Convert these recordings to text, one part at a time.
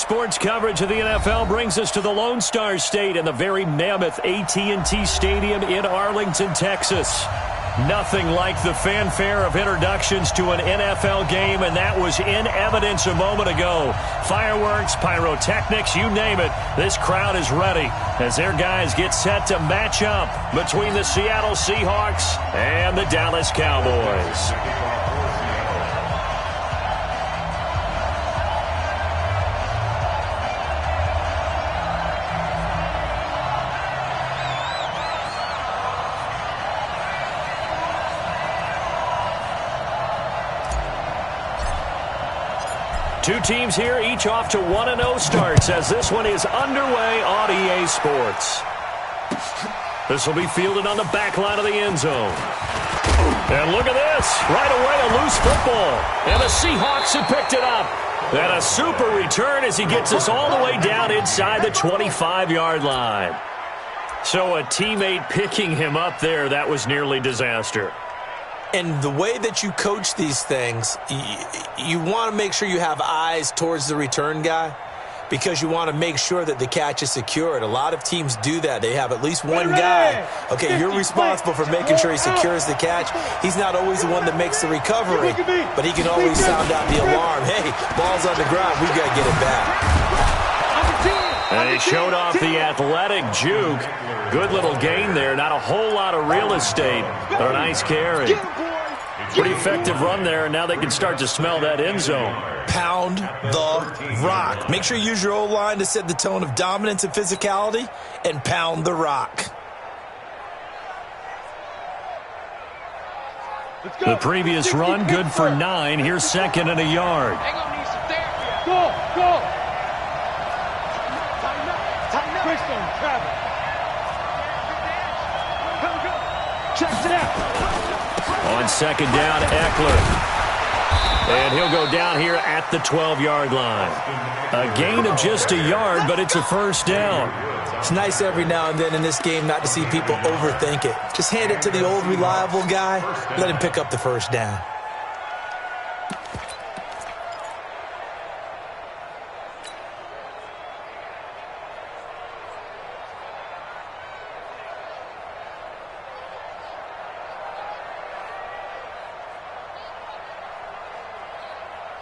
Sports coverage of the NFL brings us to the Lone Star State and the very mammoth AT&T Stadium in Arlington, Texas. Nothing like the fanfare of introductions to an NFL game, and that was in evidence a moment ago. Fireworks, pyrotechnics, you name it. This crowd is ready as their guys get set to match up between the Seattle Seahawks and the Dallas Cowboys. Two teams here, each off to 1-0 starts as this one is underway on EA Sports. This will be fielded on the back line of the end zone. And look at this. Right away, a loose football. And the Seahawks have picked it up. And a super return as he gets us all the way down inside the 25-yard line. So a teammate picking him up there, that was nearly disaster. And the way that you coach these things, you want to make sure you have eyes towards the return guy because you want to make sure that the catch is secured. A lot of teams do that. They have at least one guy. Okay, you're responsible for making sure he secures the catch. He's not always the one that makes the recovery, but he can always sound out the alarm. Hey, ball's on the ground. We've got to get it back. And he showed off the athletic juke. Good little gain there. Not a whole lot of real estate, but a nice carry. Pretty effective run there, and now they can start to smell that end zone. Pound the rock. Make sure you use your O-line to set the tone of dominance and physicality, and pound the rock. The previous run, good for 9. Here's second and a yard. Go! Checks it out. On second down, Eckler. And he'll go down here at the 12-yard line. A gain of just a yard, but it's a first down. It's nice every now and then in this game not to see people overthink it. Just hand it to the old reliable guy. Let him pick up the first down.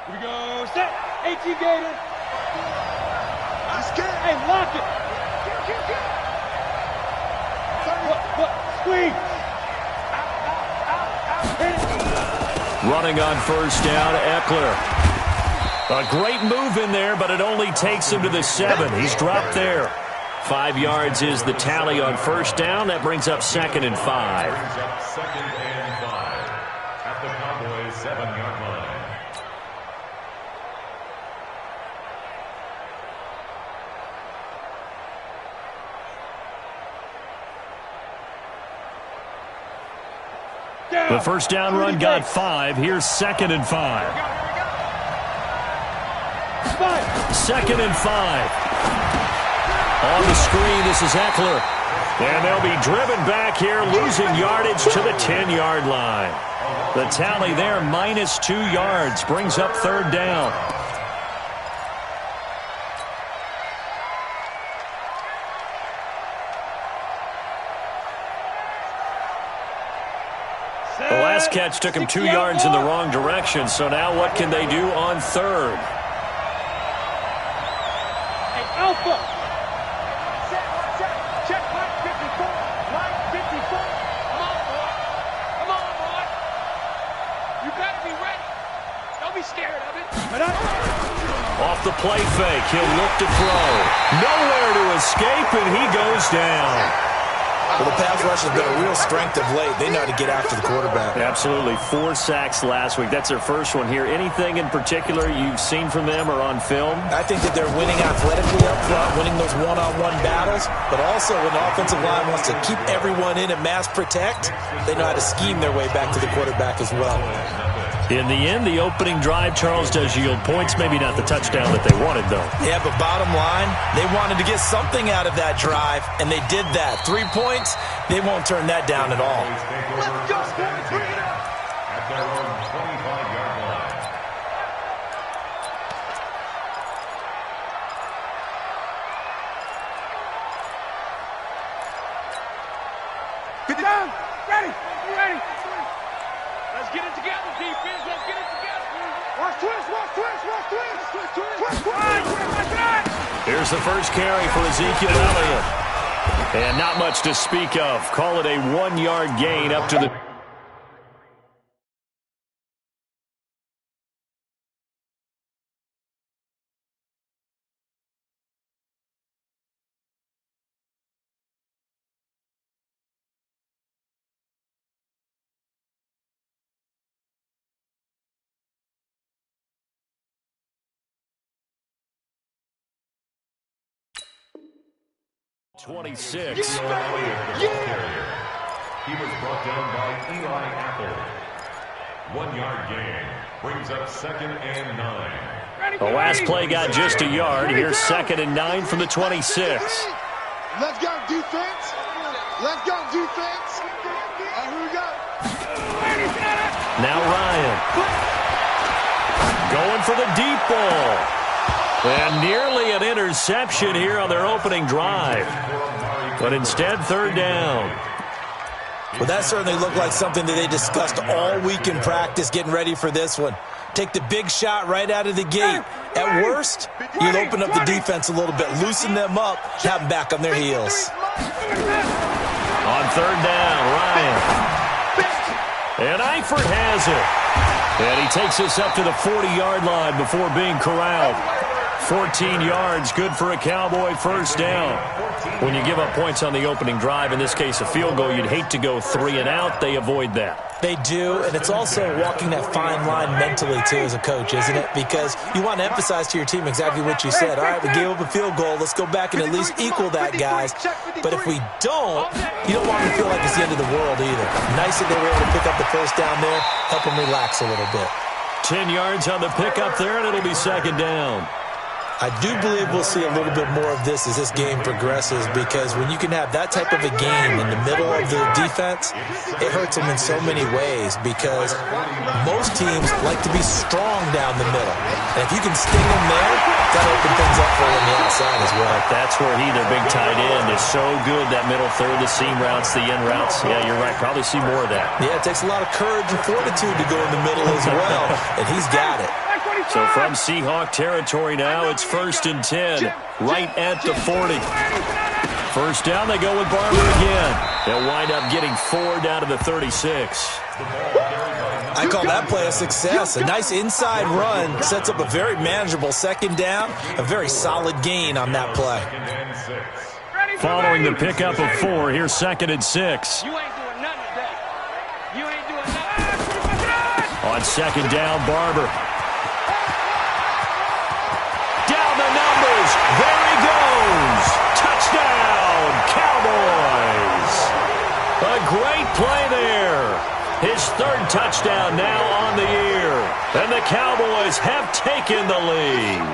Here we go. Set. AT Gator. Hey, lock it. Look. Squeeze. Running on first down, Eckler. A great move in there, but it only takes him to the 7. He's dropped there. 5 yards is the tally on first down. That brings up second and 5. At the Cowboys' 7-yard line. The first down run got 5. Here's second and 5. Second and 5. On the screen, this is Eckler. And they'll be driven back here, losing yardage to the 10-yard line. The tally there, minus 2 yards, brings up third down. The last catch took him 2 yards in the wrong direction, so now what can they do on third? Hey, Alpha. Check line 54. Line 54. Come on, boy. You better be ready. Don't be scared of it. Off the play fake, he'll look to throw. Nowhere to escape, and he goes down. Well, the pass rush has been a real strength of late. They know how to get after the quarterback. Absolutely. 4 sacks last week. That's their first one here. Anything in particular you've seen from them or on film? I think that they're winning athletically up front, winning those one-on-one battles, but also when the offensive line wants to keep everyone in and mass protect, they know how to scheme their way back to the quarterback as well. In the end, the opening drive, Charles, does yield points. Maybe not the touchdown that they wanted, though. Yeah, but bottom line, they wanted to get something out of that drive, and they did that. 3 points, they won't turn that down at all. Let's go, boys. Bring it up. At their own 25-yard line. Down. Ready. Ready. Let's get it together, defense. Let's get it together. Watch twist. Watch twist. Watch twist. Twist. Twist. Here's the first carry for Ezekiel Elliott. And not much to speak of. Call it a 1-yard gain up to the... He 26. was brought down by Eli Apple. 1-yard gain brings up 2nd and 9. The last play got just a yard. Here's 2nd and 9 from the 26. Let's go, defense. Let's go, defense. Here we go. Now Ryan. Going for the deep ball. And nearly an interception here on their opening drive. But instead, 3rd down. Well, that certainly looked like something that they discussed all week in practice getting ready for this one. Take the big shot right out of the gate. At worst, you'll open up the defense a little bit, loosen them up, have them back on their heels. On 3rd down, Ryan. And Eifert has it. And he takes us up to the 40-yard line before being corralled. 14 yards, good for a Cowboy first down. When you give up points on the opening drive, in this case a field goal, you'd hate to go 3 and out. They avoid that. They do, and it's also walking that fine line mentally, too, as a coach, isn't it? Because you want to emphasize to your team exactly what you said. All right, we gave up a field goal. Let's go back and at least equal that, guys. But if we don't, you don't want them to feel like it's the end of the world either. Nice that they were able to pick up the first down there, help them relax a little bit. 10 yards on the pickup there, and it'll be 2nd down. I do believe we'll see a little bit more of this as this game progresses, because when you can have that type of a game in the middle of the defense, it hurts them in so many ways, because most teams like to be strong down the middle. And if you can sting them there, that'll open things up for them on the outside as well. That's where he, their big tight end, is so good, that middle third, the seam routes, the in routes. Yeah, you're right. Probably see more of that. Yeah, it takes a lot of courage and fortitude to go in the middle as well, and he's got it. So from Seahawk territory now, it's 1st and 10, right at the 40. First down, they go with Barber again. They'll wind up getting 4 down to the 36. I call that play a success. A nice inside run sets up a very manageable 2nd down, a very solid gain on that play. Following the pickup of 4, here's 2nd and 6. You ain't doing nothing today. You ain't doing nothing. On 2nd down, Barber. Down the numbers. There he goes. Touchdown, Cowboys. A great play there. His 3rd touchdown now on the year. And the Cowboys have taken the lead.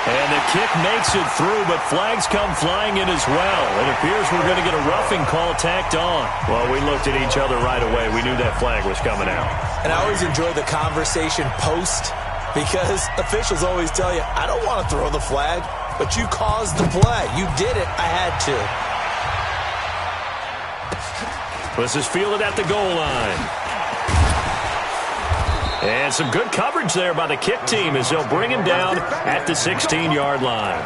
And the kick makes it through, but flags come flying in as well. It appears we're going to get a roughing call tacked on. Well, we looked at each other right away. We knew that flag was coming out. And I always enjoy the conversation post, because officials always tell you, I don't want to throw the flag, but you caused the play. You did it. I had to. This is fielded at the goal line. And some good coverage there by the kick team as they'll bring him down at the 16-yard line.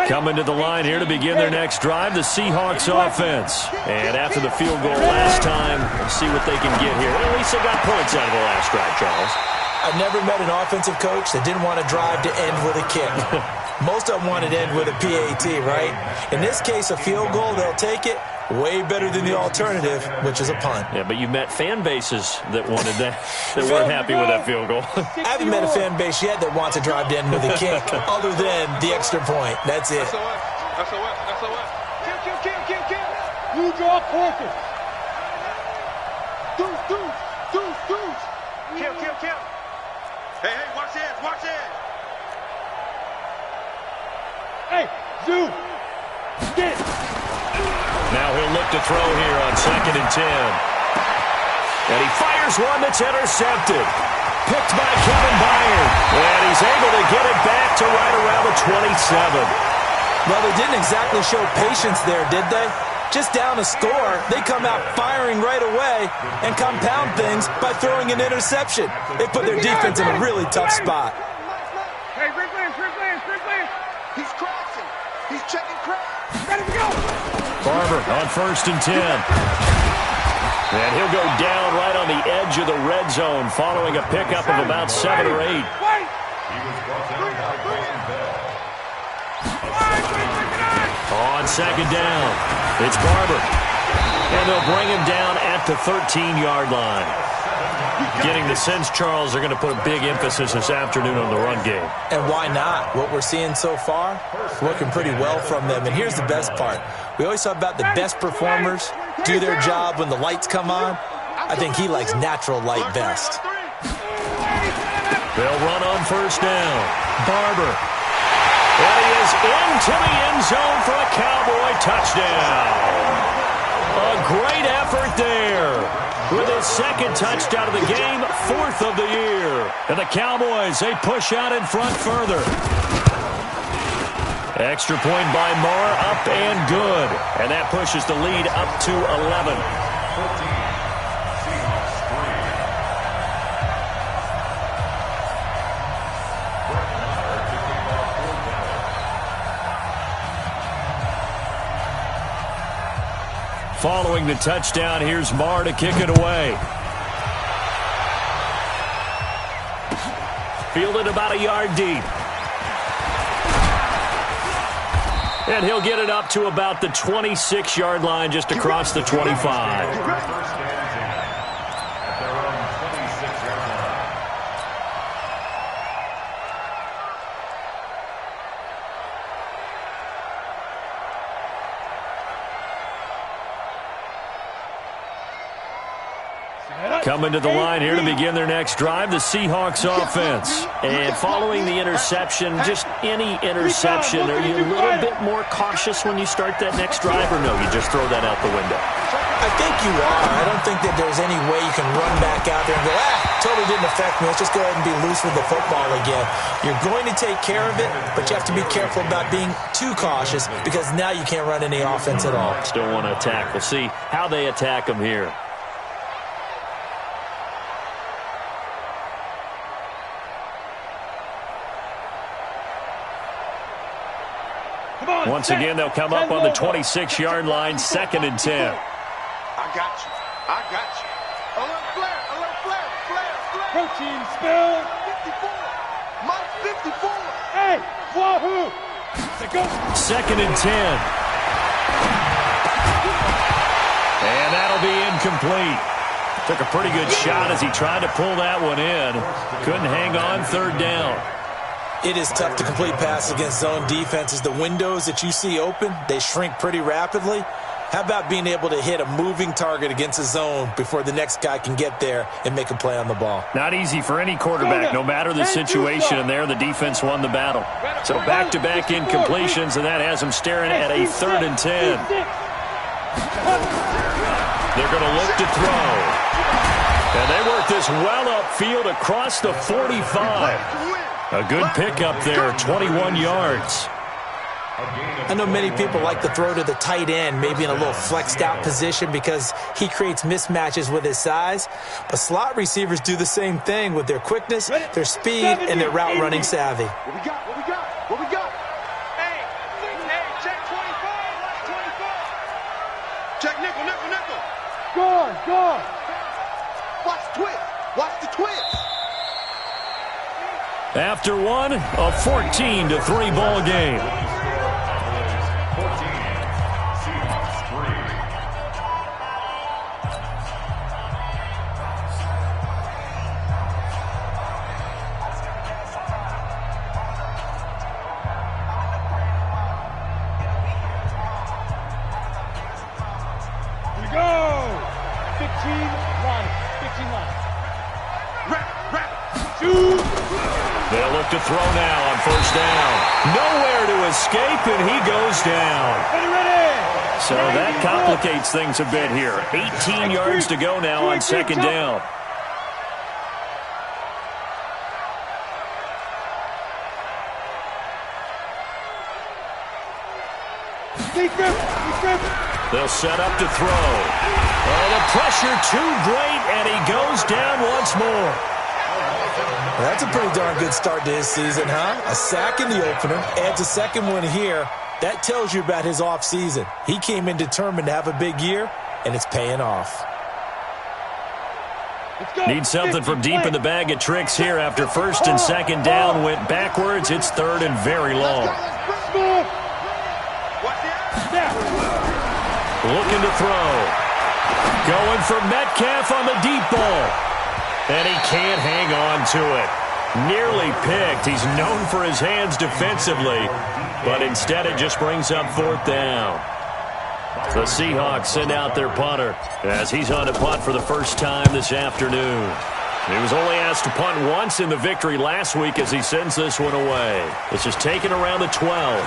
Coming to the line here to begin their next drive, the Seahawks offense. And after the field goal last time, we'll see what they can get here. Well, at least they got points out of the last drive, Charles. I've never met an offensive coach that didn't want to drive to end with a kick. Most of them wanted to end with a PAT, right? In this case, a field goal, they'll take it. Way better than the alternative, which is a punt. Yeah, but you met fan bases that wanted that, that weren't happy with that field goal. I haven't met a fan base yet that wants to drive to end with a kick, other than the extra point. That's it. That's a what? That's a what? Kill. You draw quarter. Deuce. Kill. Hey, watch it. Hey, Zoo. Get. to throw here on 2nd and 10. And he fires one that's intercepted. Picked by Kevin Byard. And he's able to get it back to right around the 27. Well, they didn't exactly show patience there, did they? Just down a score, they come out firing right away and compound things by throwing an interception. They put their defense in a really tough spot. Hey, Rick Lance. He's crashing. He's checking crash. Ready to go. Barber on 1st and 10. And he'll go down right on the edge of the red zone following a pickup of about 7 or 8. Wait. He was brought down by Gordon Bell. On 2nd down, it's Barber. And they'll bring him down at the 13-yard line. Getting the sense, Charles, they're going to put a big emphasis this afternoon on the run game. And why not? What we're seeing so far, working pretty well from them. And here's the best part. We always talk about the best performers do their job when the lights come on. I think he likes natural light best. They'll run on 1st down. Barber. And he is into the end zone for a Cowboy touchdown. A great effort there. With his 2nd touchdown of the game, 4th of the year. And the Cowboys, they push out in front further. Extra point by Marr, up and good. And that pushes the lead up to 11. 14. Seahawks 3. Following the touchdown, here's Marr to kick it away. Fielded about a yard deep. And he'll get it up to about the 26-yard line, just across the 25. First and 10 at their own 26-yard line. Coming to the line here to begin their next drive, the Seahawks offense. And following the interception, just any interception, are you a little bit more cautious when you start that next drive, or no, you just throw that out the window? I think you are. I don't think that there's any way you can run back out there and go, totally didn't affect me. Let's just go ahead and be loose with the football again. You're going to take care of it, but you have to be careful about being too cautious because now you can't run any offense at all. Still want to attack. We'll see how they attack them here. Once again, they'll come up on the 26-yard line, 2nd and 10. I got you. Alert flare. Protein spill. 54. Mike 54. Hey, wahoo. Let's go. 2nd and 10. And that'll be incomplete. Took a pretty good shot as he tried to pull that one in. Couldn't hang on, 3rd down. It is tough to complete passes against zone defenses. The windows that you see open, they shrink pretty rapidly. How about being able to hit a moving target against a zone before the next guy can get there and make a play on the ball? Not easy for any quarterback, no matter the situation, and there the defense won the battle. So back-to-back incompletions, and that has them staring at a 3rd and 10. They're going to look to throw. And they work this well upfield across the 45. A good pickup there, 21 yards. I know many people like to throw to the tight end, maybe in a little flexed out position because he creates mismatches with his size. But slot receivers do the same thing with their quickness, their speed, and their route running savvy. What we got? Hey, check 25. Check nickel. Go. Watch the twist. After one, a 14-3 ball game. 14. Seahawks 3. Here we go. 15 line. Rap. Shoot. They'll look to throw now on first down. Nowhere to escape, and he goes down. So that complicates things a bit here. 18 yards to go now on second down. They'll set up to throw. Oh, the pressure too great, and he goes down once more. Well, that's a pretty darn good start to his season, huh? A sack in the opener, adds a second one here. That tells you about his offseason. He came in determined to have a big year, and it's paying off. Need something from deep in the bag of tricks here after first and second down went backwards. It's third and very long. Looking to throw. Going for Metcalf on the deep ball. And he can't hang on to it. Nearly picked. He's known for his hands defensively, but instead it just brings up fourth down. The Seahawks send out their punter as he's on to punt for the first time this afternoon. He was only asked to punt once in the victory last week as he sends this one away. This is taken around the 12.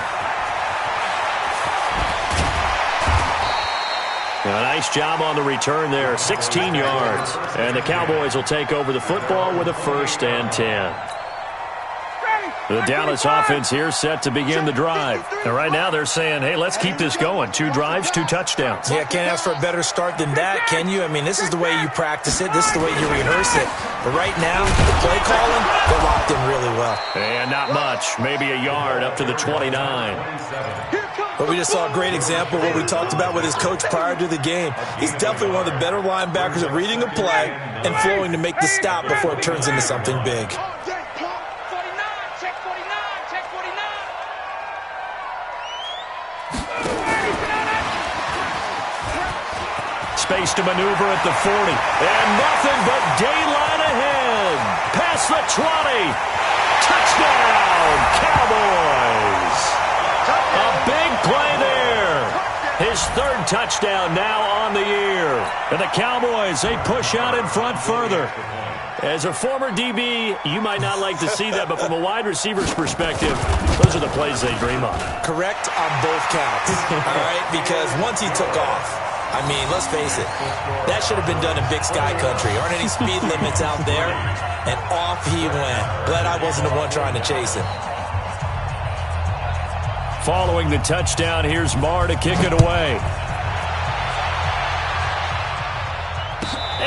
A nice job on the return there, 16 yards. And the Cowboys will take over the football with a 1st and 10. The Dallas offense here set to begin the drive. And right now they're saying, hey, let's keep this going. 2 drives, 2 touchdowns. Yeah, can't ask for a better start than that, can you? I mean, this is the way you practice it. This is the way you rehearse it. But right now, the play calling, they're locked in really well. And not much. Maybe a yard up to the 29. But we just saw a great example of what we talked about with his coach prior to the game. He's definitely one of the better linebackers at reading a play and flowing to make the stop before it turns into something big. Space to maneuver at the 40. And nothing but daylight ahead. Past the 20. Touchdown, Cowboys. A big play there. His 3rd touchdown now on the year. And the Cowboys, they push out in front further. As a former DB, you might not like to see that, but from a wide receiver's perspective, those are the plays they dream of. Correct on both counts, all right? Because once he took off, I mean, let's face it, that should have been done in Big Sky Country. Aren't any speed limits out there? And off he went. Glad I wasn't the one trying to chase him. Following the touchdown, here's Marr to kick it away.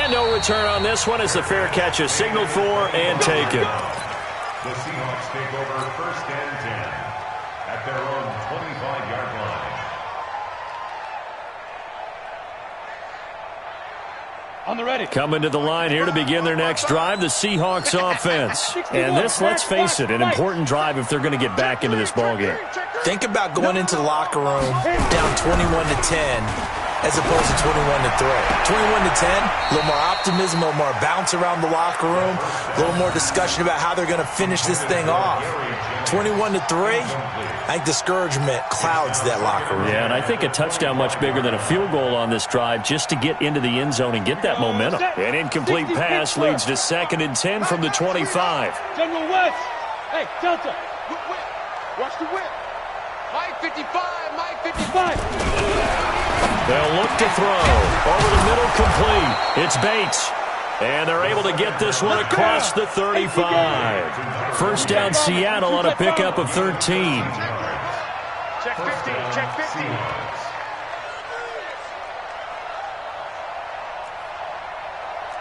And no return on this one as the fair catch is signaled for and taken. The Seahawks take over 1st and 10 at their own 25-yard line. On the ready. Coming to the line here to begin their next drive, the Seahawks offense. And this, let's face it, an important drive if they're going to get back into this ballgame. Think about going into the locker room down 21-10 as opposed to 21-3. 21-10, a little more optimism, a little more bounce around the locker room, a little more discussion about how they're going to finish this thing off. 21-3, I think discouragement clouds that locker room. Yeah, and I think a touchdown much bigger than a field goal on this drive just to get into the end zone and get that momentum. An incomplete pass leads to 2nd and 10 from the 25. General West. Hey, Delta. Watch the whip. Mike 55, Mike 55. They'll look to throw. Over the middle, complete. It's Bates. And they're able to get this one across the 35. First down, Seattle on a pickup of 13. Check 15, check 15.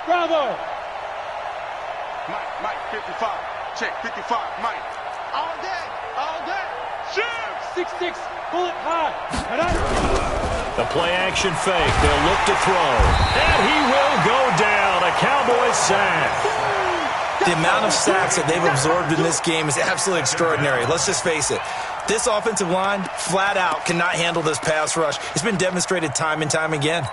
Bravo. Mike 55. Check 55, Mike. All day, all day. Shoot. 6-6, bullet high. The play action fake. They'll look to throw. And he will go down. A Cowboys sack. The amount of sacks that they've absorbed in this game is absolutely extraordinary. Let's just face it. This offensive line, flat out, cannot handle this pass rush. It's been demonstrated time and time again.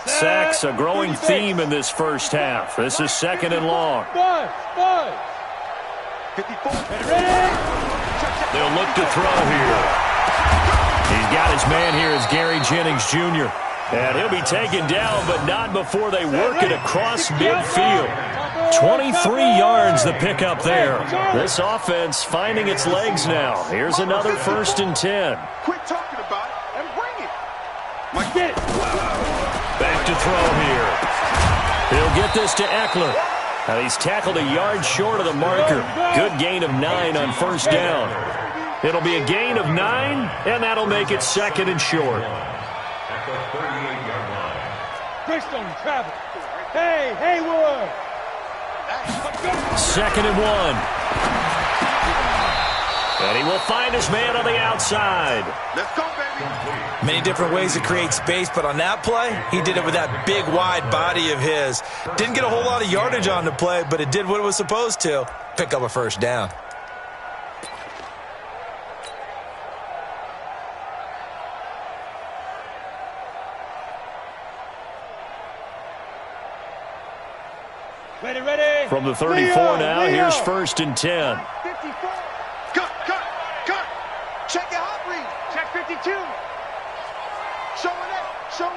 Sacks, a growing theme in this first half. This is 2nd and long. 54. They'll look to throw here. He's got his man here as Gary Jennings Jr. And he'll be taken down, but not before they work it across midfield. 23 yards the pick up there. This offense finding its legs now. Here's another 1st and 10. Quit talking about it and bring it. Back to throw here. He'll get this to Eckler. Now he's tackled a yard short of the marker. Good gain of 9 on 1st down. It'll be a gain of 9, and that'll make it 2nd and short. At the 38-yard line. Bristol travel. Hey, Haywood. 2nd and 1. And he will find his man on the outside. Let's go, baby. Many different ways to create space, but on that play, he did it with that big, wide body of his. Didn't get a whole lot of yardage on the play, but it did what it was supposed to. Pick up a 1st down. Ready. From the 34 now, here's 1st and 10. 54. Cut. Check your hot read. Check 52. Show it.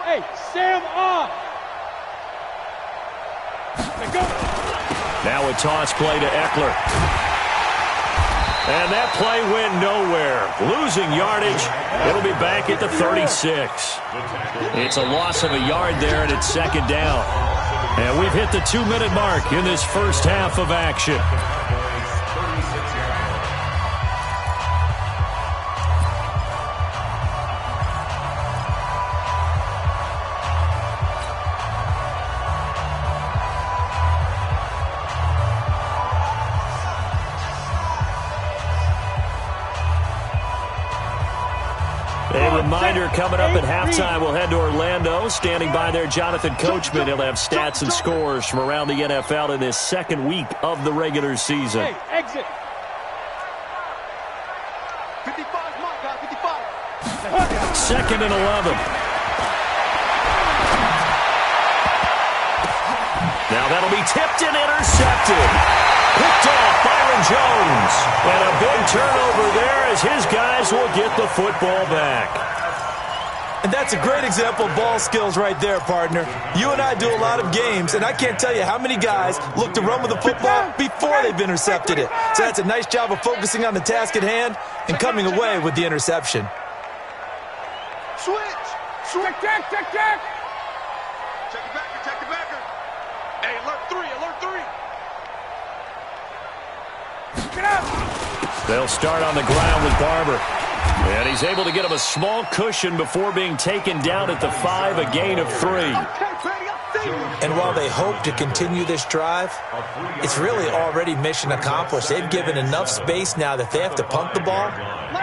Hey, Sam off. Let's go. Now a toss play to Eckler. And that play went nowhere. Losing yardage. It'll be back at the 36. It's a loss of a yard there, and it's 2nd down. And we've hit the 2-minute mark in this first half of action. A reminder coming up at halftime, we'll head to Orlando. Standing by there, Jonathan Coachman. He'll have stats and scores from around the NFL in this 2nd week of the regular season. Hey, exit. 55, my guy, 55. 2nd and 11. Now that'll be tipped and intercepted. Picked off Byron Jones. And a big turnover there as his guys will get the football back. And that's a great example of ball skills right there, partner. You and I do a lot of games, and I can't tell you how many guys look to run with the football before they've intercepted it. So that's a nice job of focusing on the task at hand and coming away with the interception. Switch. Check. Check the backer. Hey, alert 3. Get up. They'll start on the ground with Barber. And he's able to get him a small cushion before being taken down at the 5, a gain of 3. And while they hope to continue this drive, it's really already mission accomplished. They've given enough space now that they have to punt the ball.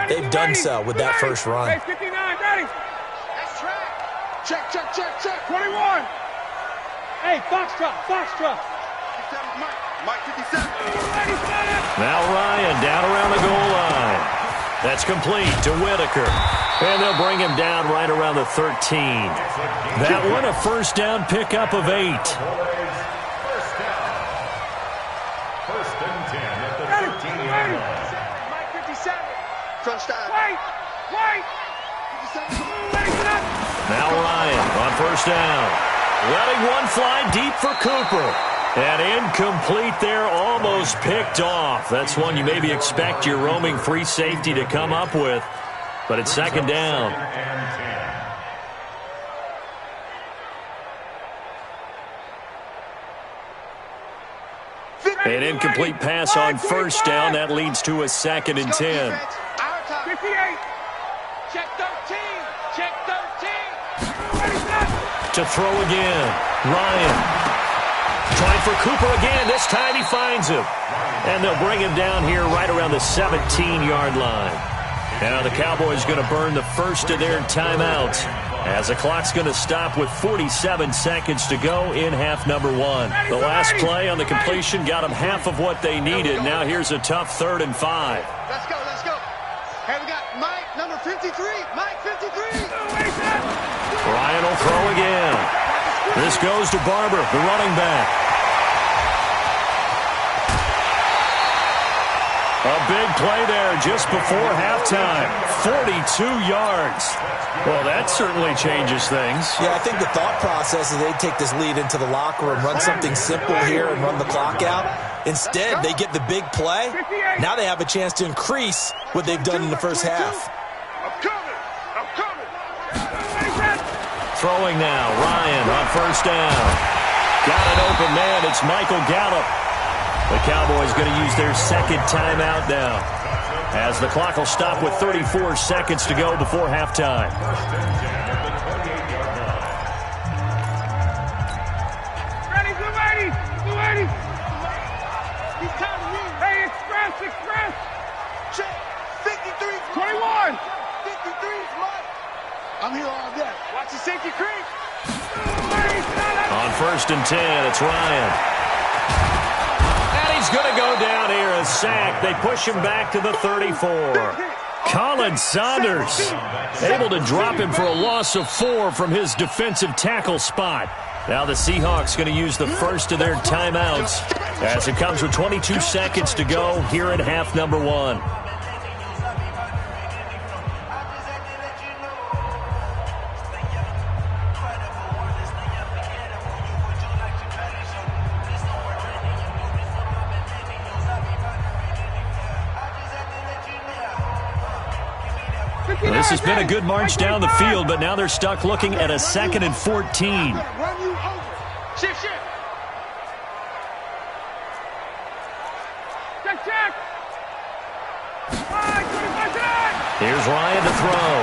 They've done so with that first run. Hey, 59, ready. That's track. Check. 21. Hey, Foxtrot. 57, Mike 57. Now Ryan down around the goal line. That's complete to Whitaker. And they'll bring him down right around the 13. That one a 1st down pickup of 8. First and 10 at the 13-yard line. Mike 57. Crunch time. Wait. 57. Now Ryan on 1st down. Letting one fly deep for Cooper. And incomplete there, almost picked off. That's one you maybe expect your roaming free safety to come up with. But it's 2nd down. An incomplete pass on 1st down. That leads to a 2nd and 10. 58. Check 13. To throw again. Ryan. Trying for Cooper again. This time he finds him. And they'll bring him down here right around the 17-yard line. Now the Cowboys going to burn the first of their timeouts as the clock's going to stop with 47 seconds to go in half number 1. The last play on the completion got them half of what they needed. Now here's a tough 3rd and 5. Let's go. Hey, we got Mike, number 53. Mike 53. Ryan will throw again. This goes to Barber, the running back. A big play there just before halftime. 42 yards. Well, that certainly changes things. Yeah, I think the thought process is they take this lead into the locker room, run something simple here and run the clock out. Instead, they get the big play. Now they have a chance to increase what they've done in the first half. I'm coming. Throwing now, Ryan on first down. Got an open man. It's Michael Gallup. The Cowboys going to use their second timeout now, as the clock will stop with 34 seconds to go before halftime. Ready, Blue 80. He's counting me. Hey, express. Check. 53's 21. 53's mine. I'm here all day. Watch the safety creep. On first and 10, it's Ryan. He's going to go down here, a sack. They push him back to the 34. Colin Saunders able to drop him for a loss of 4 from his defensive tackle spot. Now the Seahawks going to use the first of their timeouts as it comes with 22 seconds to go here in half number 1. This has been a good march down the field, but now they're stuck looking at a 2nd and 14. Run you over. Shift. Check. 25 Here's Ryan to throw.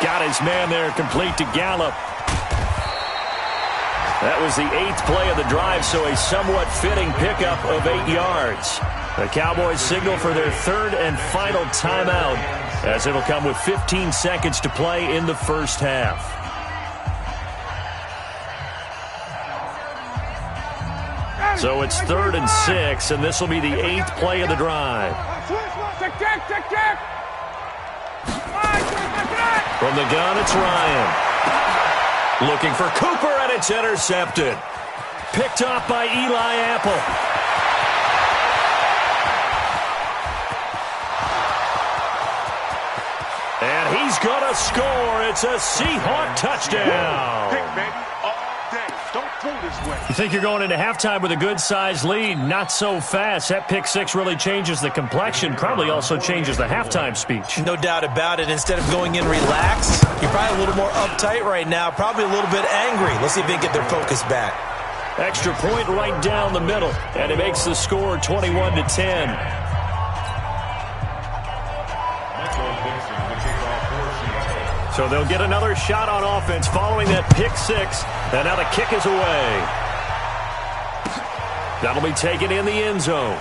Got his man there, complete to Gallup. That was the 8th play of the drive, so a somewhat fitting pickup of 8 yards. The Cowboys signal for their third and final timeout, as it'll come with 15 seconds to play in the first half. So it's 3rd and 6, and this will be the 8th play of the drive. Check. From the gun, it's Ryan. Looking for Cooper, and it's intercepted. Picked off by Eli Apple. And he's going to score. It's a Seahawk touchdown. Pick, baby, all day. Don't pull this way. You think you're going into halftime with a good-sized lead? Not so fast. That pick six really changes the complexion, probably also changes the halftime speech. No doubt about it. Instead of going in relaxed, you're probably a little more uptight right now, probably a little bit angry. Let's see if they can get their focus back. Extra point right down the middle, and it makes the score 21-10. So they'll get another shot on offense following that pick six, and now the kick is away. That'll be taken in the end zone.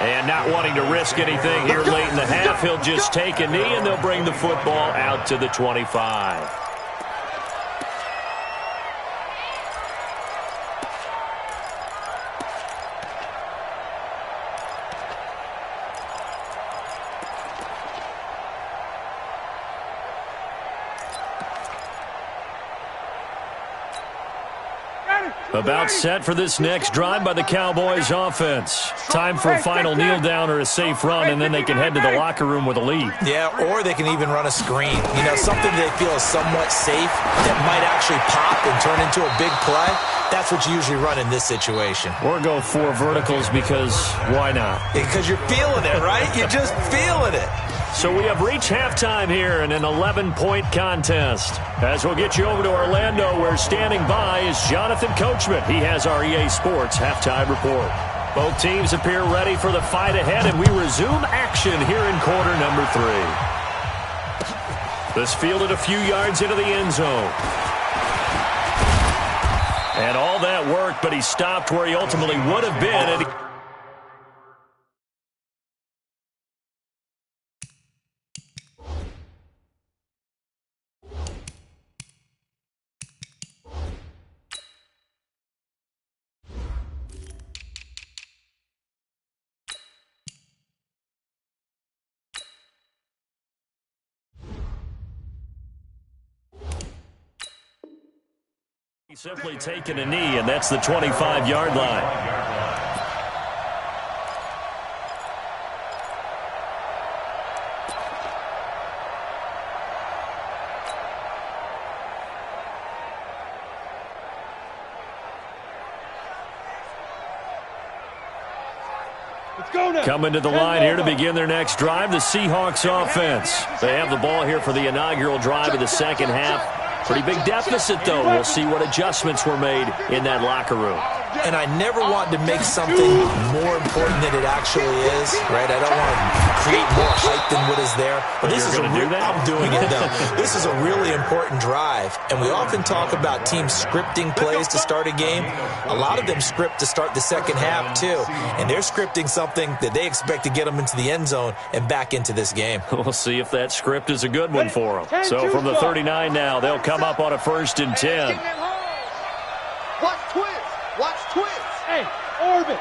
And not wanting to risk anything here late in the half, he'll just take a knee, and they'll bring the football out to the 25. About set for this next drive by the Cowboys offense. Time for a final kneel down or a safe run, and then they can head to the locker room with a lead. Yeah, or they can even run a screen. You know, something they feel is somewhat safe that might actually pop and turn into a big play. That's what you usually run in this situation. Or go 4 verticals because why not? Because you're feeling it, right? You're just feeling it. So we have reached halftime here in an 11-point contest. As we'll get you over to Orlando, where standing by is Jonathan Coachman. He has our EA Sports halftime report. Both teams appear ready for the fight ahead, and we resume action here in quarter number 3. This fielded a few yards into the end zone. And all that worked, but he stopped where he ultimately would have been. And Simply taking a knee, and that's the 25-yard line. Coming to the line here to begin their next drive, the Seahawks offense. They have the ball here for the inaugural drive of the second half. Pretty big deficit, though. We'll see what adjustments were made in that locker room. And I never want to make something more important than it actually is, right? I don't want to create more hype than what is there. But this is I'm doing it, though. This is a really important drive. And we often talk about teams scripting plays to start a game. A lot of them script to start the second half, too. And they're scripting something that they expect to get them into the end zone and back into this game. We'll see if that script is a good one for them. So from the 39 now, they'll come up on a 1st and 10. Watch twist. Watch twist. Hey, orbit.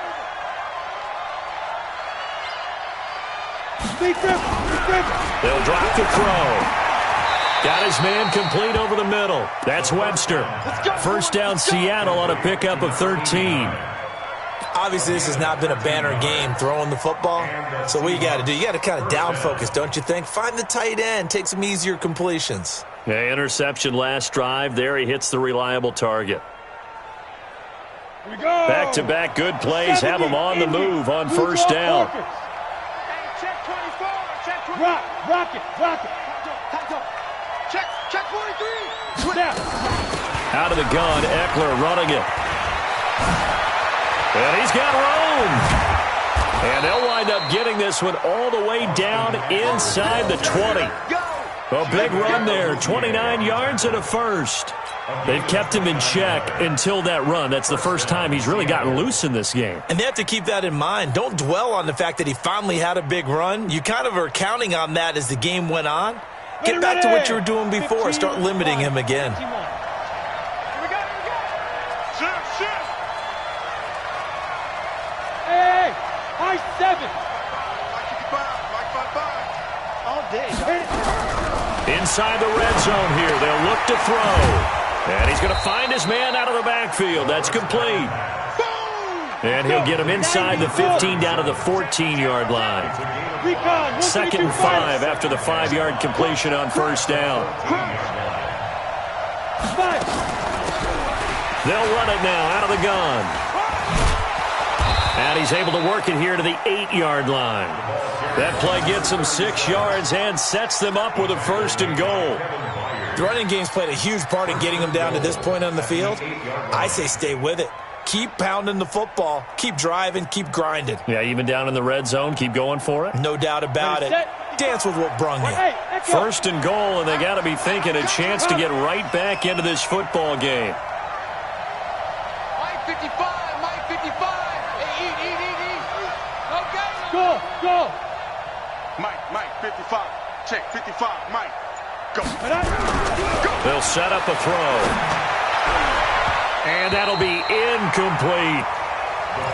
They'll drop the throw. Got his man complete over the middle. That's Webster. First down Seattle on a pickup of 13. Obviously, this has not been a banner game throwing the football. So what you got to do, you got to kind of down focus, don't you think? Find the tight end. Take some easier completions. Yeah, interception last drive. There he hits the reliable target. Back-to-back good plays have him on the move on first down. Check 24. Check 24. Rock it. Check 43. Out of the gun, Eckler running it. And he's got room. And they'll wind up getting this one all the way down inside the 20. A big run there, 29 yards and a first. They've kept him in check until that run. That's the first time he's really gotten loose in this game. And they have to keep that in mind. Don't dwell on the fact that he finally had a big run. You kind of are counting on that as the game went on. Get back to what you were doing before. Start limiting him again. Hey, high 7. All day. Inside the red zone here. They'll look to throw. And he's going to find his man out of the backfield. That's complete. And he'll get him inside the 15 down to the 14-yard line. 2nd and 5 after the 5-yard completion on first down. They'll run it now out of the gun. And he's able to work it here to the 8-yard line. That play gets him 6 yards and sets them up with a 1st and goal. The running game's played a huge part in getting them down to this point on the field. I say stay with it. Keep pounding the football. Keep driving. Keep grinding. Yeah, even down in the red zone, keep going for it. No doubt about it. Dance with what brung you. 1st and goal, and they got to be thinking a chance to get right back into this football game. Mike 55. Hey, eat. Okay. Go. Mike, 55. Check 55. Mike. Go. They'll set up a throw. And that'll be incomplete.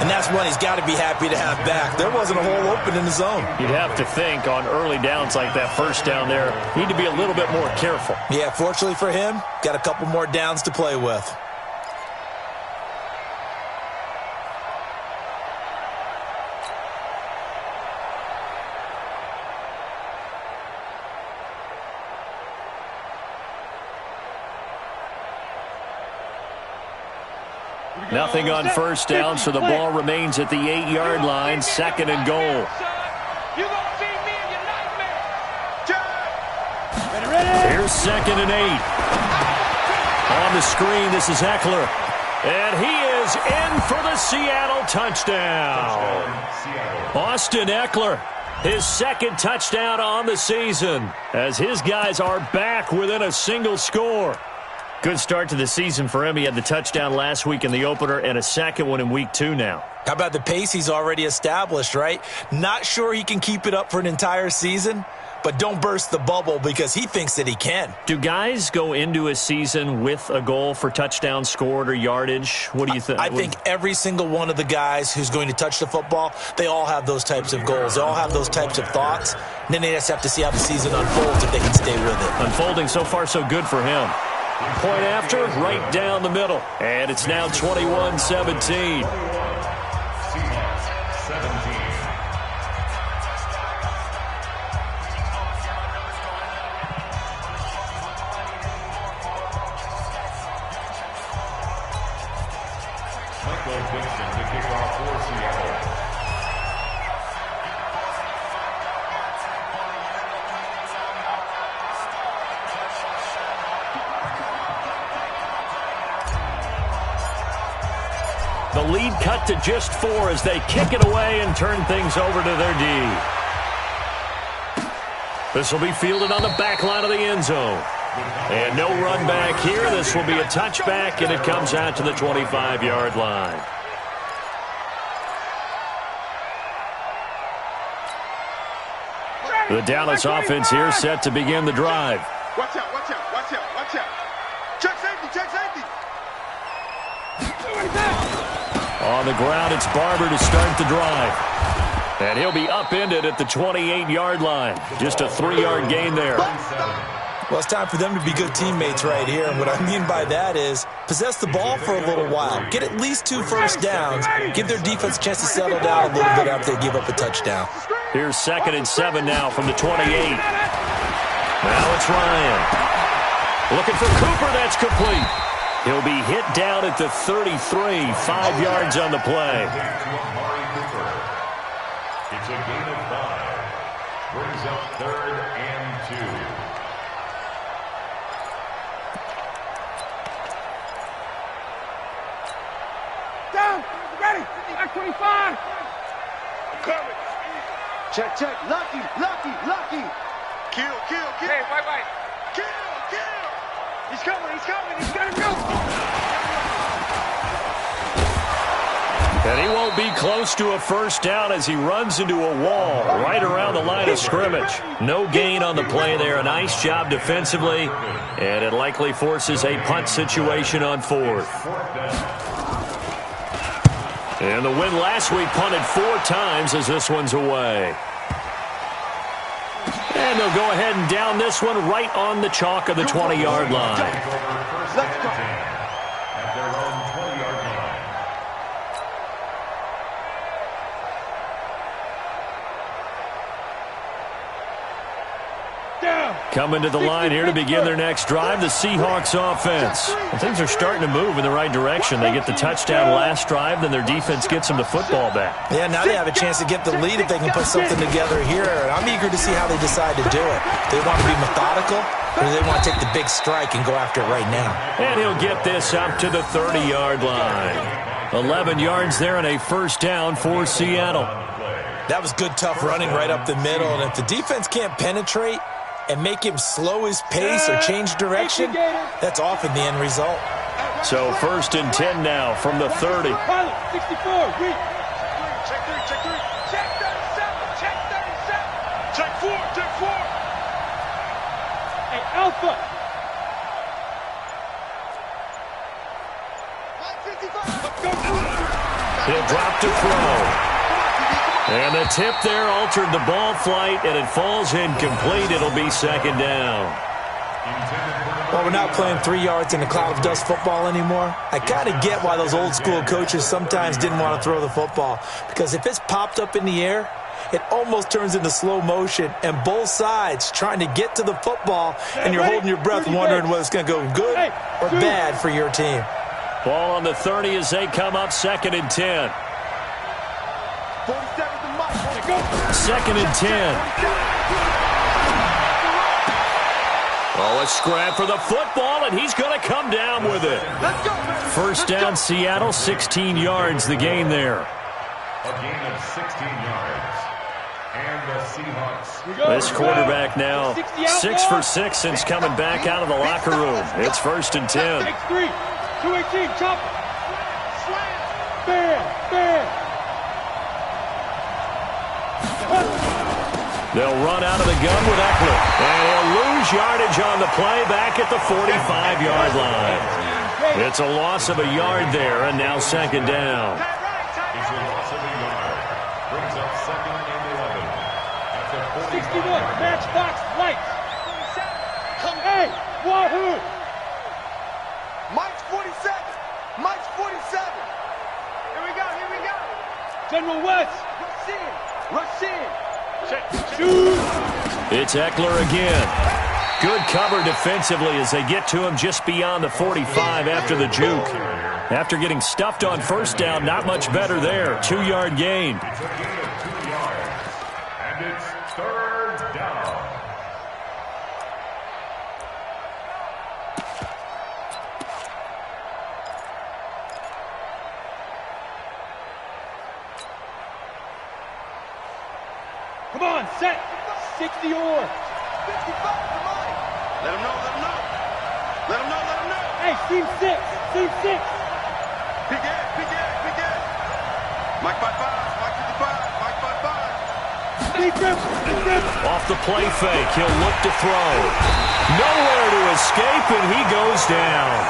And that's one he's got to be happy to have back. There wasn't a hole open in the zone. You'd have to think on early downs like that first down there, need to be a little bit more careful. Yeah, fortunately for him, got a couple more downs to play with. Nothing on first down, so the ball remains at the 8-yard line, 2nd and goal. You're going to see me in your nightmare. Here's 2nd and 8. On the screen, this is Eckler. And he is in for the Seattle touchdown. Austin Eckler, his 2nd touchdown on the season, as his guys are back within a single score. Good start to the season for him. He had the touchdown last week in the opener and a 2nd one in week 2 now. How about the pace he's already established, right? Not sure he can keep it up for an entire season, but don't burst the bubble because he thinks that he can. Do guys go into a season with a goal for touchdowns scored or yardage? What do you think? I think every single one of the guys who's going to touch the football, they all have those types of goals. They all have those types of thoughts. And then they just have to see how the season unfolds if they can stay with it. Unfolding so far so good for him. Point after, right down the middle. And it's now 21-17. Seahawks 17. Michael Dixon to kick off for Seattle. The lead cut to just 4 as they kick it away and turn things over to their D. This will be fielded on the back line of the end zone. And no run back here. This will be a touchback, and it comes out to the 25-yard line. The Dallas offense here set to begin the drive. Watch out, watch out, watch out, watch out. Check safety, check safety. On the ground, it's Barber to start the drive. And he'll be upended at the 28-yard line. Just a 3-yard gain there. Well, it's time for them to be good teammates right here. And what I mean by that is possess the ball for a little while. Get at least 2 first downs. Give their defense a chance to settle down a little bit after they give up a touchdown. Here's 2nd and 7 now from the 28. Now it's Ryan. Looking for Cooper. That's complete. He'll be hit down at the 33, 5 yards on the play. It's a gain of 5. Brings up 3rd and 2. Down. Ready. Back 25. Coming. Check, check. Lucky, lucky, lucky. Kill, kill, kill. Hey, white. Kill, kill. He's coming. He's got to go. And he won't be close to a first down as he runs into a wall right around the line of scrimmage. No gain on the play there. A nice job defensively, and it likely forces a punt situation on 4th. And the win last week punted 4 times as this one's away. And they'll go ahead and down this one right on the chalk of the 20-yard line. Let's go. At their own 20-yard line. Coming to the line here to begin their next drive, the Seahawks offense. And things are starting to move in the right direction. They get the touchdown last drive, then their defense gets them the football back. Yeah, now they have a chance to get the lead if they can put something together here. I'm eager to see how they decide to do it. Do they want to be methodical, or do they want to take the big strike and go after it right now? And he'll get this up to the 30-yard line. 11 yards there and a first down for Seattle. That was good, tough running right up the middle. And if the defense can't penetrate and make him slow his pace or change direction, that's often the end result. So 1st and 10 now from the 30. Pilot, 64. Read. Check 3, check 3. Check 37. Check 37. Check 4, check 4. Hey, Alpha. 55. Let's go. He'll drop to throw. And the tip there altered the ball flight, and it falls incomplete. It'll be 2nd down. Well, we're not playing 3 yards in a cloud of dust football anymore. I kind of get why those old school coaches sometimes didn't want to throw the football. Because if it's popped up in the air, it almost turns into slow motion, and both sides trying to get to the football, and you're holding your breath wondering whether it's going to go good or bad for your team. Ball on the 30 as they come up 2nd and 10. 47 to Mike. 2nd and 10. Oh, a scrap for the football, and he's going to come down with it. Let's go. First down, Seattle, 16 yards, the gain there. A gain of 16 yards. And the Seahawks. This quarterback now 6 for 6 since coming back out of the locker room. It's 1st and 10. Take 3. 218. Chop. Bam. They'll run out of the gun with Eckler. And he'll lose yardage on the play back at the 45-yard line. It's a loss of a yard there, and now 2nd down. It's a loss of a yard. Brings up 2nd and 11. At the 61. Matchbox lights. Hey, wahoo. General West. Rush in. Shoot. It's Eckler again. Good cover defensively as they get to him just beyond the 45 after the juke. After getting stuffed on first down, not much better there. 2-yard gain. It's a gain of 2 yards. And it's third down. Come on, set. 60 or. 55, come on. Let him know, let him know. Let him know, let him know. Hey, team 6. Team 6. Big Ed, big Ed, big Ed. Mike 55, Mike 55, Mike 55. Defense. Off the play fake, he'll look to throw. Nowhere to escape, and he goes down.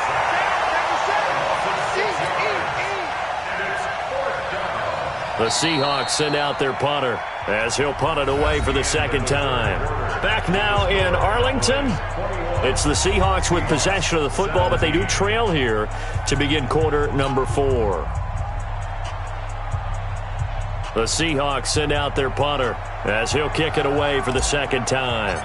The Seahawks send out their punter as he'll punt it away for the second time. Back now in Arlington. It's the Seahawks with possession of the football, but they do trail here to begin quarter number 4. The Seahawks send out their punter as he'll kick it away for the second time.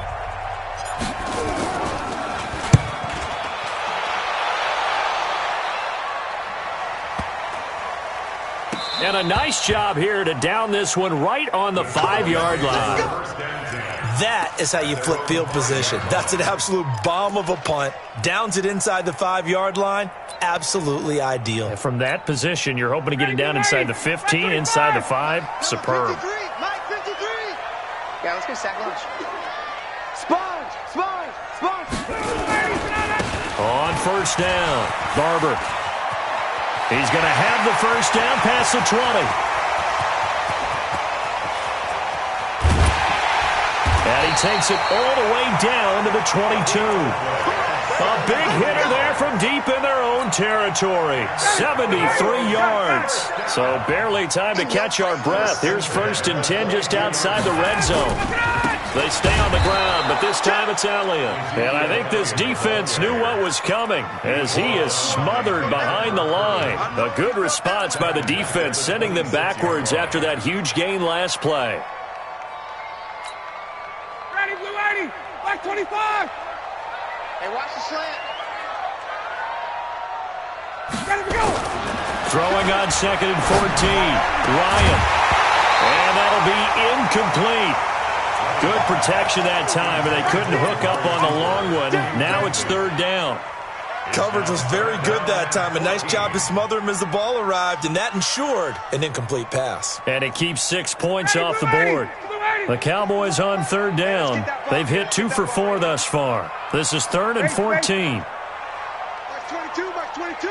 And a nice job here to down this one right on the 5-yard line. That is how you flip field position. That's an absolute bomb of a punt. Downs it inside the 5-yard line. Absolutely ideal. And from that position, you're hoping to get it down inside the 15, inside the 5. Superb. 53, Mike 53. Yeah, let's go sack lunch. Sponge, sponge, sponge. On first down, Barber. He's going to have the first down past the 20. And he takes it all the way down to the 22. A big hitter there from deep in their own territory. 73 yards. So barely time to catch our breath. Here's 1st and 10 just outside the red zone. They stay on the ground, but this time it's Elliott. And I think this defense knew what was coming as he is smothered behind the line. A good response by the defense, sending them backwards after that huge gain last play. Ready, blue 80. Black 25. Hey, watch the slant. Ready to go. Throwing on 2nd and 14. Ryan. And that'll be incomplete. Good protection that time, and they couldn't hook up on the long one. Now it's 3rd down. Coverage was very good that time. A nice job to smother him as the ball arrived, and that ensured an incomplete pass. And it keeps 6 points off the board. The Cowboys on 3rd down. They've hit 2 for 4 thus far. This is 3rd and 14. Mike 22, Mike 22.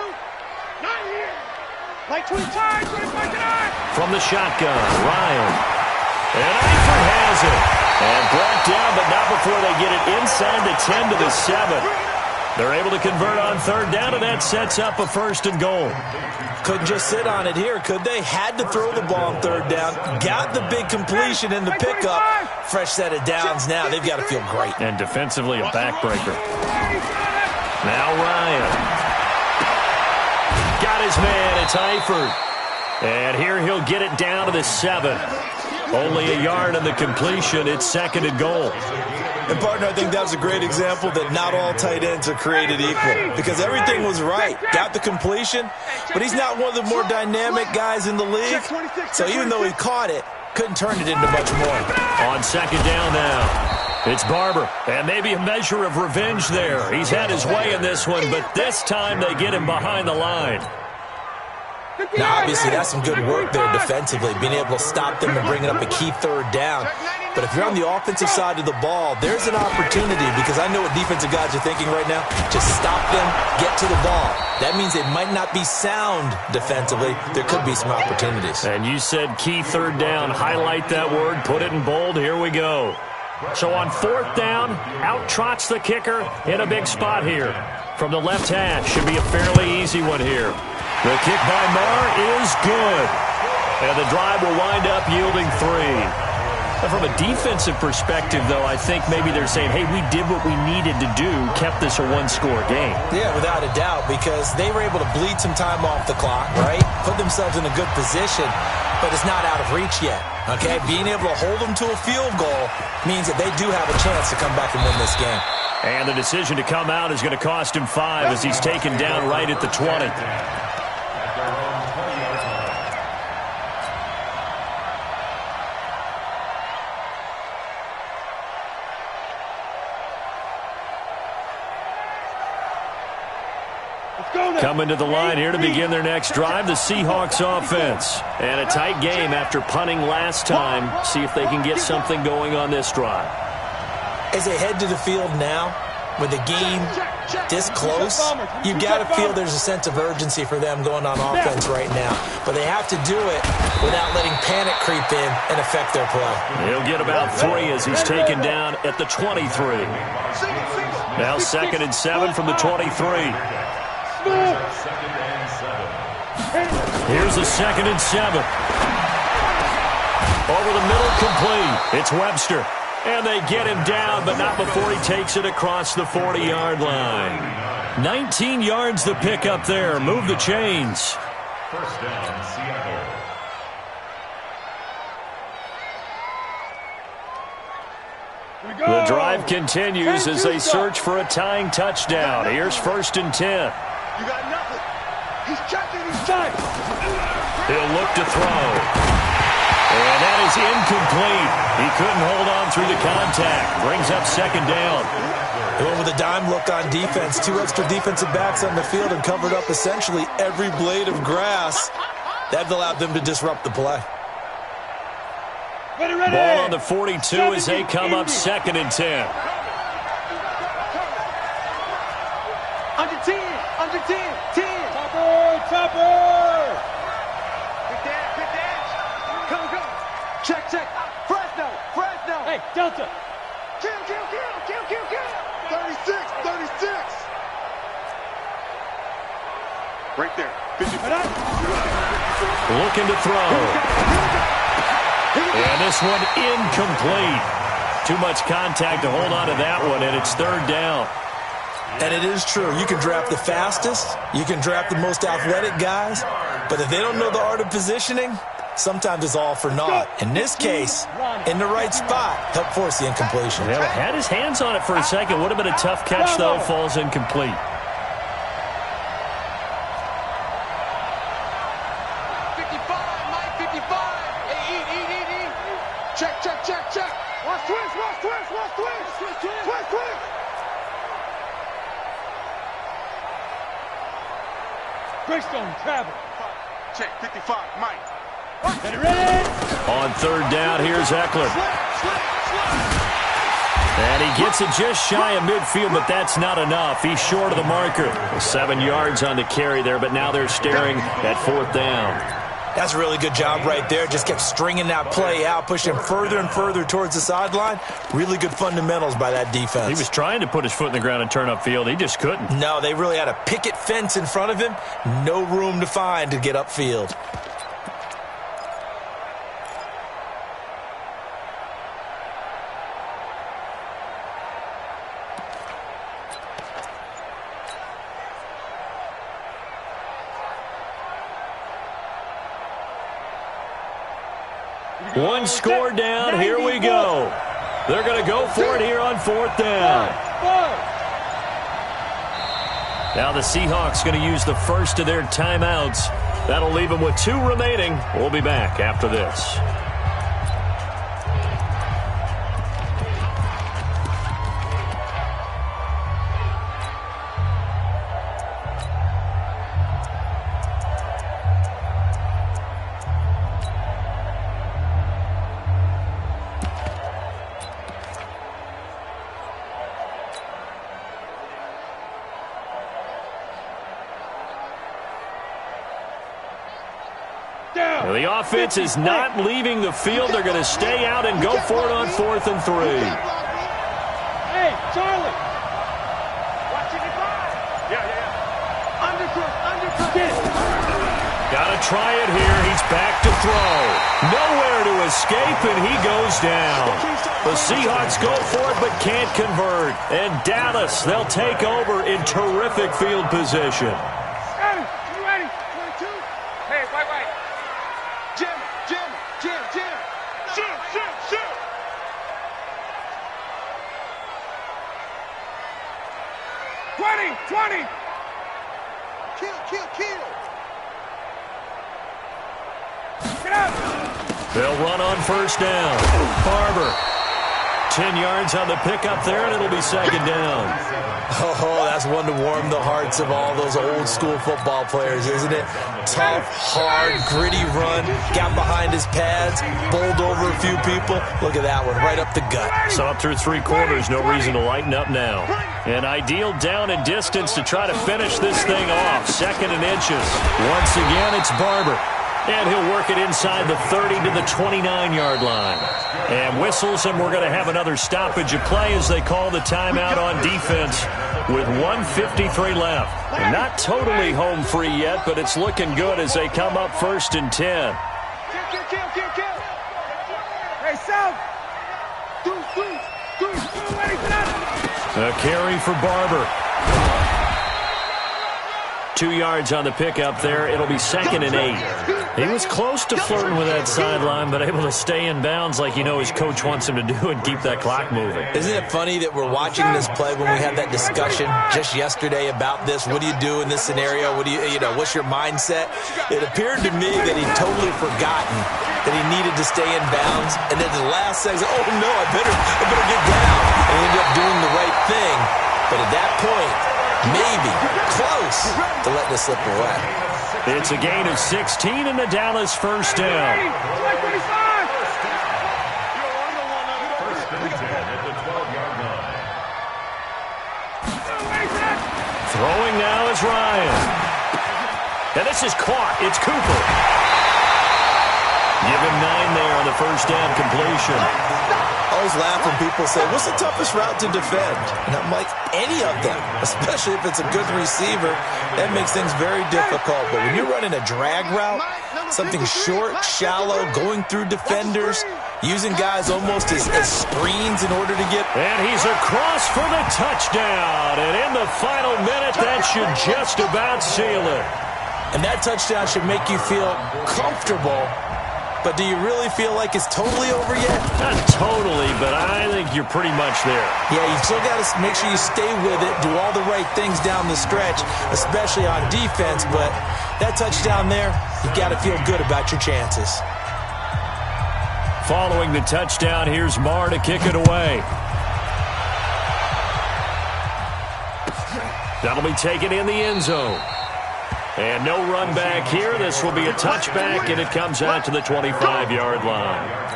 Not here. Like 25, 25. From the shotgun, Ryan. And Eifert has it. And brought down, but not before they get it inside the 10 to the 7. They're able to convert on 3rd down, and that sets up a 1st and goal. Couldn't just sit on it here, could they? Had to throw the ball on 3rd down. Got the big completion in the pickup. Fresh set of downs now. They've got to feel great. And defensively, a backbreaker. Now Ryan. Got his man. It's Eifert. And here he'll get it down to the 7. Only a yard on the completion. It's 2nd and goal. And, partner, I think that was a great example that not all tight ends are created equal because everything was right. Got the completion, but he's not one of the more dynamic guys in the league. So even though he caught it, couldn't turn it into much more. On 2nd down now, it's Barber. And maybe a measure of revenge there. He's had his way in this one, but this time they get him behind the line. Now, obviously, that's some good work there defensively, being able to stop them and bringing up a key 3rd down. But if you're on the offensive side of the ball, there's an opportunity because I know what defensive guys are thinking right now. Just stop them, get to the ball. That means they might not be sound defensively. There could be some opportunities. And you said key 3rd down. Highlight that word. Put it in bold. Here we go. So on 4th down, out trots the kicker in a big spot here. From the left hash, should be a fairly easy one here. The kick by Marr is good. And the drive will wind up yielding 3. And from a defensive perspective, though, I think maybe they're saying, hey, we did what we needed to do, kept this a one-score game. Yeah, without a doubt, because they were able to bleed some time off the clock, right? Put themselves in a good position, but it's not out of reach yet, okay? Being able to hold them to a field goal means that they do have a chance to come back and win this game. And the decision to come out is going to cost him 5 as he's taken down right at the 20. Coming to the line here to begin their next drive, the Seahawks offense. And a tight game after punting last time. See if they can get something going on this drive. As they head to the field now, with the game this close, you've got to feel there's a sense of urgency for them going on offense right now. But they have to do it without letting panic creep in and affect their play. He'll get about 3 as he's taken down at the 23. Now 2nd and 7 from the 23. Here's a 2nd and 7. Over the middle, complete. It's Webster. And they get him down, but not before he takes it across the 40-yard line. 19 yards the pick up there. Move the chains. First down, Seattle. The drive continues as they search for a tying touchdown. Here's 1st and 10. You got nothing. He's checking. He's checking. He'll look to throw. And that is incomplete. He couldn't hold on through the contact. Brings up 2nd down. They went with a dime look on defense. 2 extra defensive backs on the field and covered up essentially every blade of grass. That allowed them to disrupt the play. Ball on the 42 as they come up 2nd and 10. Under 10. Under 10. 10. Topper. Good dash. Go. Check. Fresno. Hey, Delta. Kill. 36. Right there. 50. Looking to throw. And this one incomplete. Too much contact to hold on to that one, and it's 3rd down. And it is true. You can draft the fastest. You can draft the most athletic guys. But if they don't know the art of positioning, sometimes it's all for naught. In this case, in the right spot, help force the incompletion. Yeah, had his hands on it for a second. Would have been a tough catch, though. Falls incomplete. 55. Hey, eat. Check. Watch twist. Greystone, travel. Check. 55. Mike. Ready? On 3rd down, here's Eckler. And he gets it just shy of midfield, but that's not enough. He's short of the marker. 7 yards on the carry there, but now they're staring at 4th down. That's a really good job right there. Just kept stringing that play out, pushing him further and further towards the sideline. Really good fundamentals by that defense. He was trying to put his foot in the ground and turn upfield. He just couldn't. No, they really had a picket fence in front of him. No room to find to get upfield. One score down. Here we go. They're going to go for it here on 4th down. Now the Seahawks going to use the first of their timeouts. That'll leave them with 2 remaining. We'll be back after this. Well, the offense is not leaving the field. They're going to stay out and go for it on 4th and 3. Hey, Charlie. Watch it. Yeah. Undercut. Gotta try it here. He's back to throw. Nowhere to escape, and he goes down. The Seahawks go for it, but can't convert. And Dallas, they'll take over in terrific field position. Eddie, you ready? 22. Hey, wait. Jim. Shoot. 20. Kill. Get up. They'll run on first down. Barber. 10 yards on the pickup there, and it'll be second down. Oh, that's one to warm the hearts of all those old-school football players, isn't it? Tough, hard, gritty run, got behind his pads, bowled over a few people. Look at that one, right up the gut. So up through 3 quarters, no reason to lighten up now. An ideal down and distance to try to finish this thing off. 2nd and inches. Once again, it's Barber. And he'll work it inside the 30 to the 29-yard line. And whistles, and we're going to have another stoppage of play as they call the timeout on defense with 1:53 left. Not totally home free yet, but it's looking good as they come up 1st and 10. Kill. Hey, South. Do. Ready for that. A carry for Barber. 2 yards on the pickup there. It'll be 2nd and 8. He was close to flirting with that sideline, but able to stay in bounds like his coach wants him to do and keep that clock moving. Isn't it funny that we're watching this play when we had that discussion just yesterday about this? What do you do in this scenario? What's your mindset? It appeared to me that he'd totally forgotten that he needed to stay in bounds, and then the last second, oh no, I better get down. And he ended up doing the right thing, but at that point, maybe close to letting it slip away. It's a gain of 16 and the Dallas first down. First and 10 at the 12-yard line. Throwing now is Ryan. And this is caught. It's Cooper. Give him 9 there on the first down completion. I always laugh when people say, what's the toughest route to defend? And I'm like, any of them, especially if it's a good receiver. That makes things very difficult. But when you're running a drag route, something short, shallow, going through defenders, using guys almost as screens in order to get... And he's across for the touchdown. And in the final minute, that should just about seal it. And that touchdown should make you feel comfortable. But do you really feel like it's totally over yet? Not totally, but I think you're pretty much there. Yeah, you still got to make sure you stay with it, do all the right things down the stretch, especially on defense. But that touchdown there, you got to feel good about your chances. Following the touchdown, here's Marr to kick it away. That'll be taken in the end zone. And no run back here. This will be a touchback, and it comes out to the 25-yard line.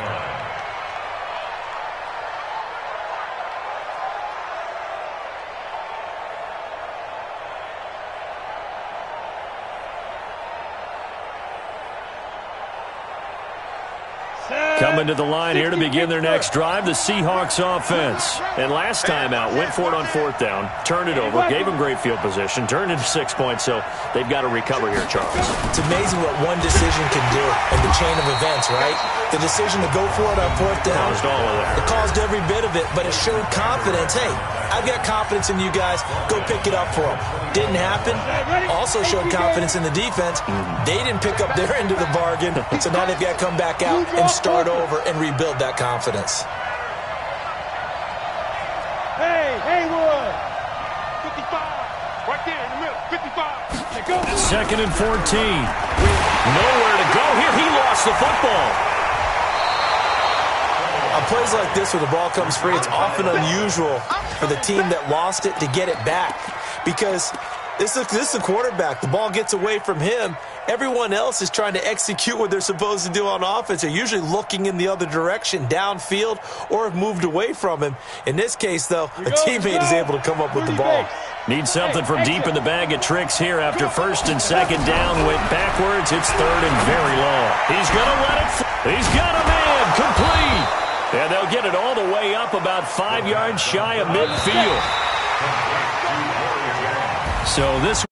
Coming to the line here to begin their next drive, the Seahawks offense. And last time out, went for it on 4th down, turned it over, gave them great field position, turned into 6 points, so they've got to recover here, Charles. It's amazing what one decision can do in the chain of events, right? The decision to go for it on 4th down. Caused all of that. It caused every bit of it, but it showed confidence. Hey, I've got confidence in you guys. Go pick it up for them. Didn't happen. Also showed confidence in the defense. They didn't pick up their end of the bargain, so now they've got to come back out and start over and rebuild that confidence. Hey, Haywood. 55. Right there in the middle. 55. Go. 2nd and 14. Nowhere to go here. He lost the football. On plays like this where the ball comes free, it's often unusual for the team that lost it to get it back because this is the quarterback. The ball gets away from him. Everyone else is trying to execute what they're supposed to do on offense. They're usually looking in the other direction, downfield, or have moved away from him. In this case, though, a teammate is able to come up with the ball. Need something from deep in the bag of tricks here after 1st and 2nd down. Went backwards. It's 3rd and very long. He's going to let it. He's got a man. Complete. And they'll get it all the way up about 5 yards shy of midfield. So this